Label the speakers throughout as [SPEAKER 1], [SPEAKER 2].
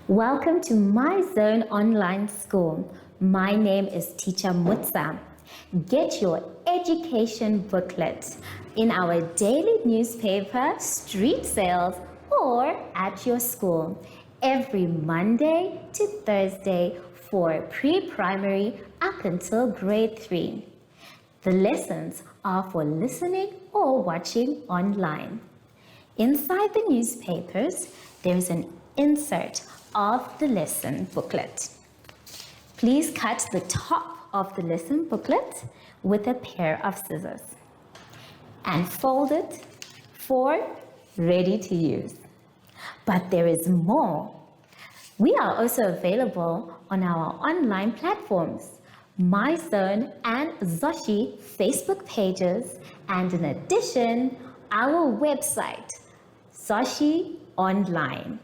[SPEAKER 1] Welcome to My Zone Online School. My name is Teacher Mutsa. Get your education booklet in our daily newspaper, street sales, or at your school every Monday to Thursday for pre-primary up until grade 3. The lessons are for listening or watching online. Inside the newspapers, there is an insert of the lesson booklet. Please cut the top of the lesson booklet with a pair of scissors and fold it for ready to use. But there is more. We are also available on our online platforms, MyZone and Zoshi Facebook pages, and in addition, our website, Zoshi Online.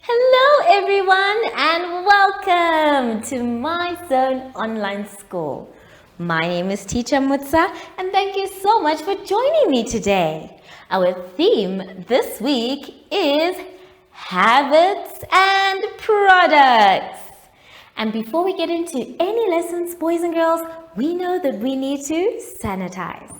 [SPEAKER 1] Hello everyone and welcome to My Zone Online School. My name is Teacher Mutsa and thank you so much for joining me today. Our theme this week is habits and products. And before we get into any lessons, boys and girls, we know that we need to sanitize.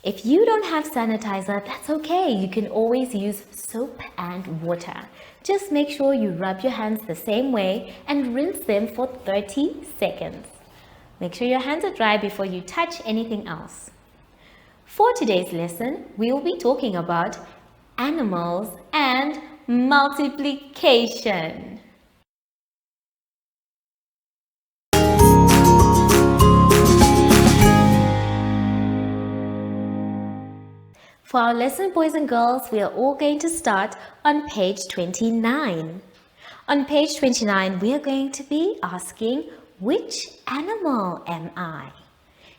[SPEAKER 1] If you don't have sanitizer, that's okay. You can always use soap and water. Just make sure you rub your hands the same way and rinse them for 30 seconds. Make sure your hands are dry before you touch anything else. For today's lesson, we will be talking about animals and multiplication. For our lesson, boys and girls, we are all going to start on page 29. On page 29, we are going to be asking, which animal am I?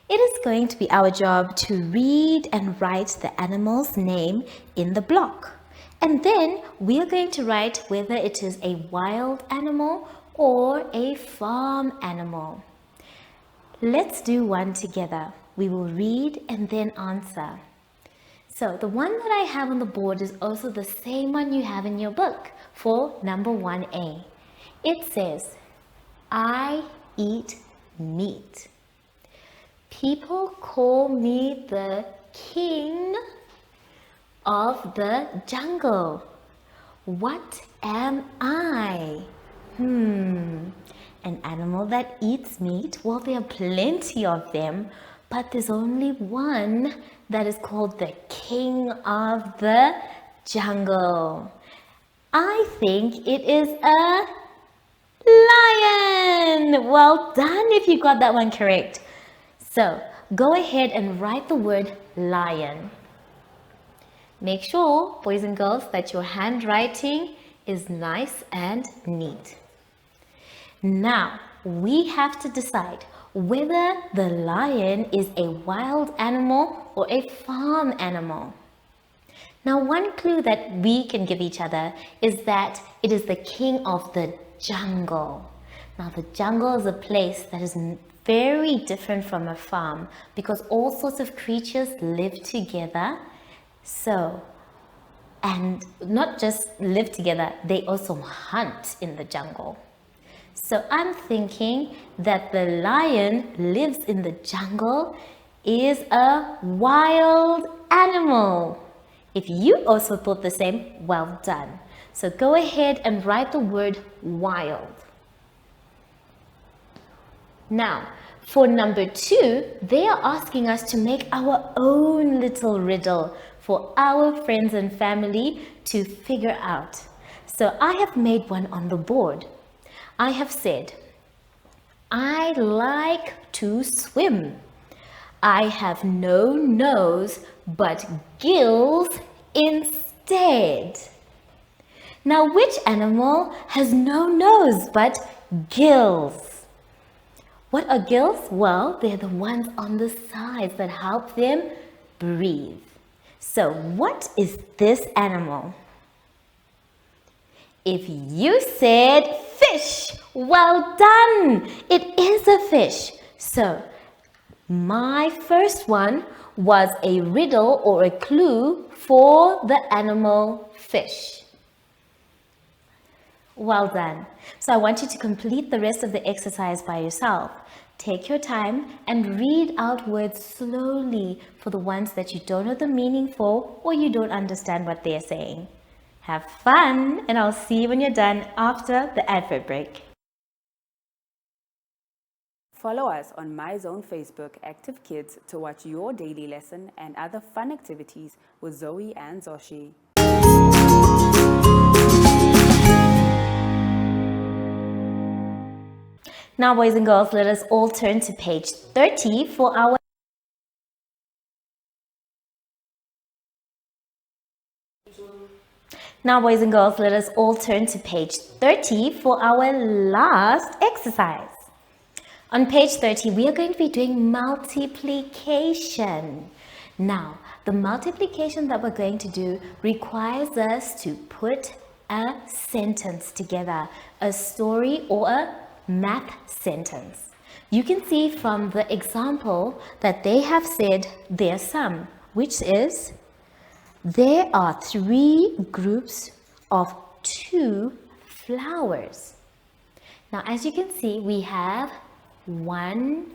[SPEAKER 1] It is going to be our job to read and write the animal's name in the block. And then we are going to write whether it is a wild animal or a farm animal. Let's do one together. We will read and then answer. So the one that I have on the board is also the same one you have in your book for number 1A. It says, I eat meat. People call me the king of the jungle. What am I? An animal that eats meat? Well, there are plenty of them, but there's only one that is called the king of the jungle. I think it is a lion. Well done if you got that one correct. So go ahead and write the word lion. Make sure, boys and girls, that your handwriting is nice and neat. Now, we have to decide whether the lion is a wild animal or a farm animal. Now, one clue that we can give each other is that it is the king of the jungle. Now, the jungle is a place that is very different from a farm because all sorts of creatures live together. So, and not just live together, they also hunt in the jungle. So I'm thinking that the lion lives in the jungle is a wild animal. If you also thought the same, well done. So go ahead and write the word wild. Now, for number 2, they are asking us to make our own little riddle for our friends and family to figure out. So I have made one on the board. I have said, I like to swim. I have no nose but gills instead. Now, which animal has no nose but gills? What are gills? Well, they're the ones on the sides that help them breathe. So what is this animal? If you said fish, well done! It is a fish. So my first one was a riddle or a clue for the animal fish. Well done. So I want you to complete the rest of the exercise by yourself. Take your time and read out words slowly for the ones that you don't know the meaning for or you don't understand what they're saying. Have fun, and I'll see you when you're done after the advert break.
[SPEAKER 2] Follow us on MyZone Facebook Active Kids to watch your daily lesson and other fun activities with Zoe and Zoshi.
[SPEAKER 1] Now, boys and girls, let us all turn to page 30 for our Now, boys and girls, let us all turn to page 30 for our last exercise. On page 30, we are going to be doing multiplication. Now, the multiplication that we're going to do requires us to put a sentence together, a story or a math sentence. You can see from the example that they have said their sum, which is there are 3 groups of 2 flowers. Now, as you can see, we have 1,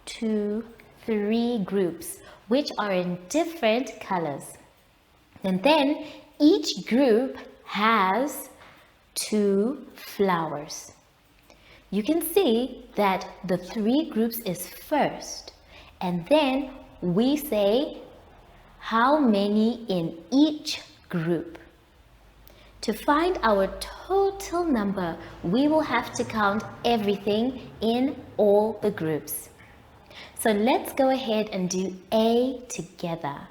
[SPEAKER 1] 2, 3 groups, which are in different colors. And then each group has 2 flowers. You can see that the 3 groups is first, and then we say how many in each group. To find our total number, we will have to count everything in all the groups. So let's go ahead and do A together.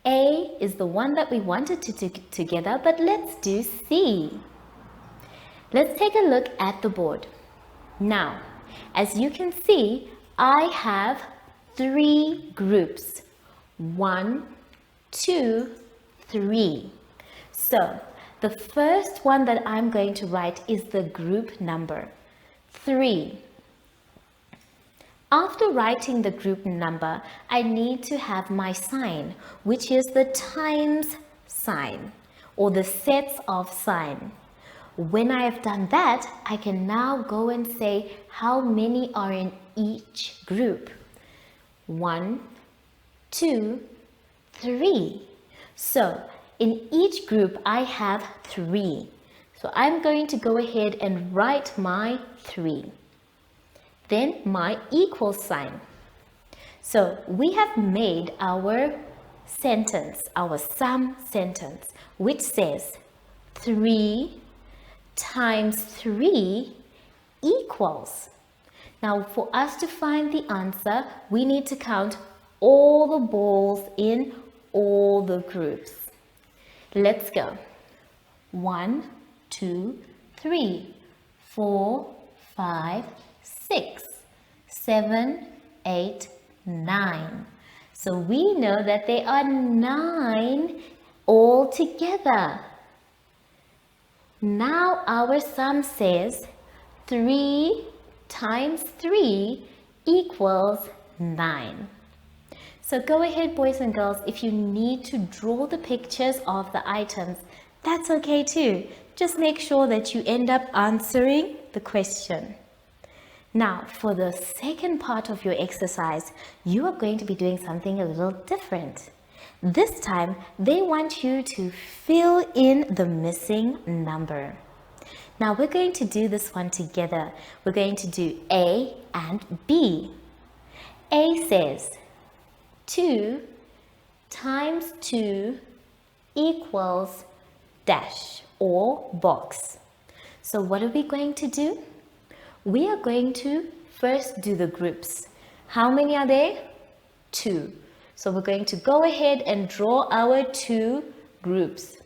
[SPEAKER 1] A is the one that we wanted to do together, but let's do C. Let's take a look at the board. Now, as you can see, I have 3 groups. 1, 2, 3. So, the first one that I'm going to write is the group number, 3. After writing the group number, I need to have my sign, which is the times sign, or the sets of sign. When I have done that, I can now go and say how many are in each group. 1, 2, 3. So, in each group, I have 3. So, I'm going to go ahead and write my 3. Then my equal sign. So, we have made our sentence, our sum sentence, which says 3 times 3 equals. Now, for us to find the answer, we need to count all the balls in all the groups. Let's go. 1, 2, 3, 4, 5, 6, 7, 8, 9. So we know that there are 9 all together. Now our sum says 3 times 3 equals 9. So go ahead, boys and girls, if you need to draw the pictures of the items, that's okay too. Just make sure that you end up answering the question. Now, for the second part of your exercise, you are going to be doing something a little different. This time, they want you to fill in the missing number. Now, we're going to do this one together. We're going to do A and B. A says 2 times 2 equals dash or box. So what are we going to do? We are going to first do the groups. How many are there? 2. So we're going to go ahead and draw our 2 groups.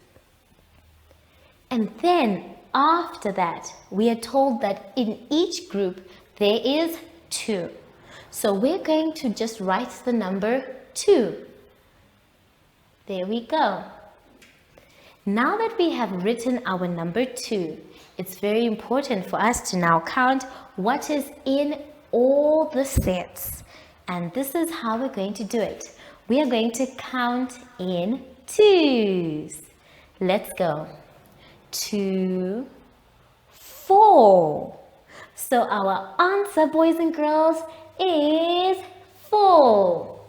[SPEAKER 1] And then after that, we are told that in each group, There is 2. So we're going to just write the number 2. There we go. Now that we have written our number 2, it's very important for us to now count what is in all the sets. And this is how we're going to do it. We are going to count in 2s. Let's go. 2, 4. So our answer, boys and girls, is 4.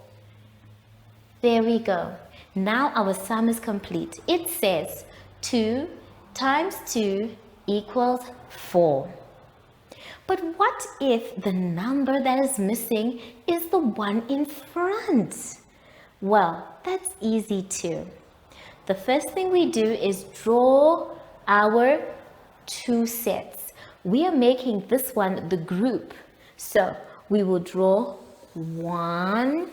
[SPEAKER 1] There we go. Now our sum is complete. It says 2 times 2 equals 4. But what if the number that is missing is the one in front? Well, that's easy too. The first thing we do is draw our 2 sets. We are making this one the group. So we will draw 1,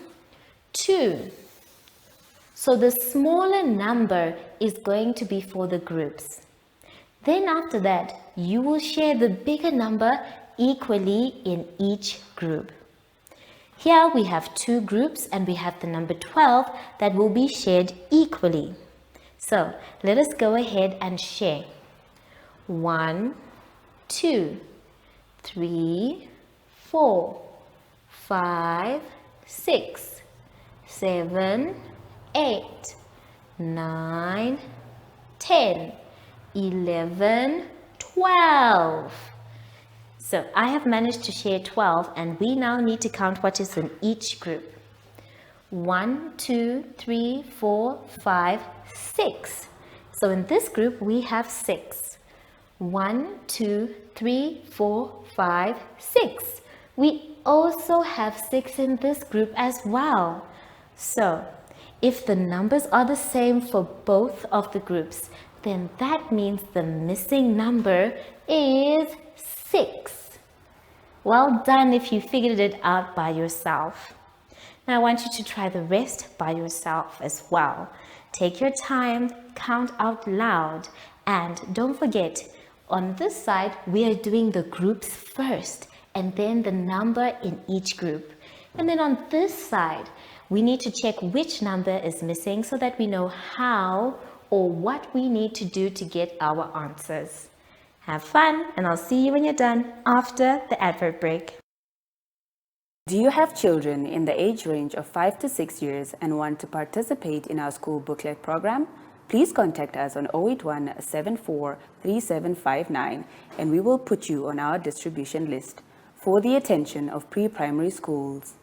[SPEAKER 1] 2. So the smaller number is going to be for the groups. Then after that, you will share the bigger number equally in each group. Here we have 2 groups and we have the number 12 that will be shared equally. So let us go ahead and share. 1, 2, 3, 4, 5, 6, 7, 8, 9, 10, 11, 12. So I have managed to share 12 and we now need to count what is in each group. 1, 2, 3, 4, 5, 6. So in this group we have 6. 1, 2, 3, 4, 5, 6. We also have 6 in this group as well. So if the numbers are the same for both of the groups, then that means the missing number is 6. Well done if you figured it out by yourself. Now I want you to try the rest by yourself as well. Take your time, count out loud, and don't forget, on this side, we are doing the groups first, and then the number in each group. And then on this side, we need to check which number is missing so that we know how or what we need to do to get our answers. Have fun, and I'll see you when you're done after the advert break.
[SPEAKER 2] Do you have children in the age range of 5 to 6 years and want to participate in our school booklet program? Please contact us on 081 74 3759 and we will put you on our distribution list for the attention of pre-primary schools.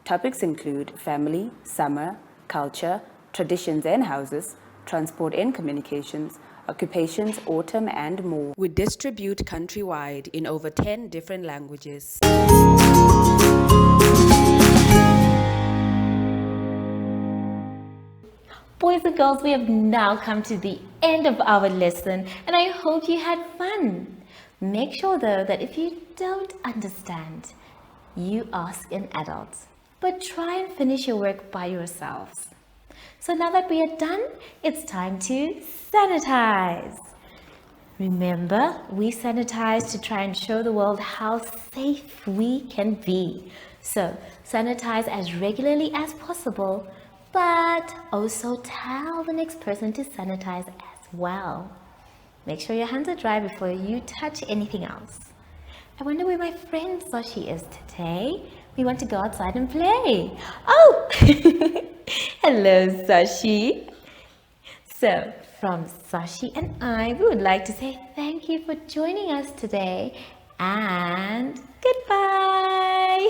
[SPEAKER 2] Topics include family, summer, culture, traditions and houses, transport and communications, occupations, autumn, and more. We distribute countrywide in over 10 different languages.
[SPEAKER 1] Boys and girls, we have now come to the end of our lesson and I hope you had fun. Make sure though that if you don't understand, you ask an adult, but try and finish your work by yourselves. So now that we are done, it's time to sanitize. Remember, we sanitize to try and show the world how safe we can be. So sanitize as regularly as possible, but also tell the next person to sanitize as well. Make sure your hands are dry before you touch anything else. I wonder where my friend Sashi is today. We want to go outside and play. Oh! Hello, Sashi. So, from Sashi and I, we would like to say thank you for joining us today and goodbye.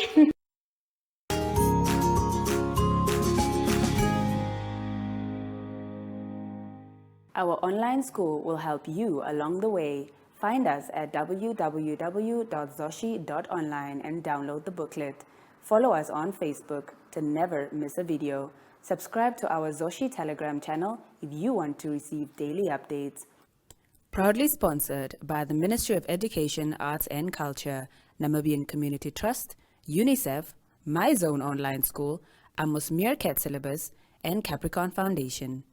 [SPEAKER 2] Our online school will help you along the way. Find us at www.zoshi.online and download the booklet. Follow us on Facebook to never miss a video. Subscribe to our Zoshi Telegram channel if you want to receive daily updates. Proudly sponsored by the Ministry of Education, Arts and Culture, Namibian Community Trust, UNICEF, My Zone Online School, Amos Meerkat Syllabus, and Capricorn Foundation.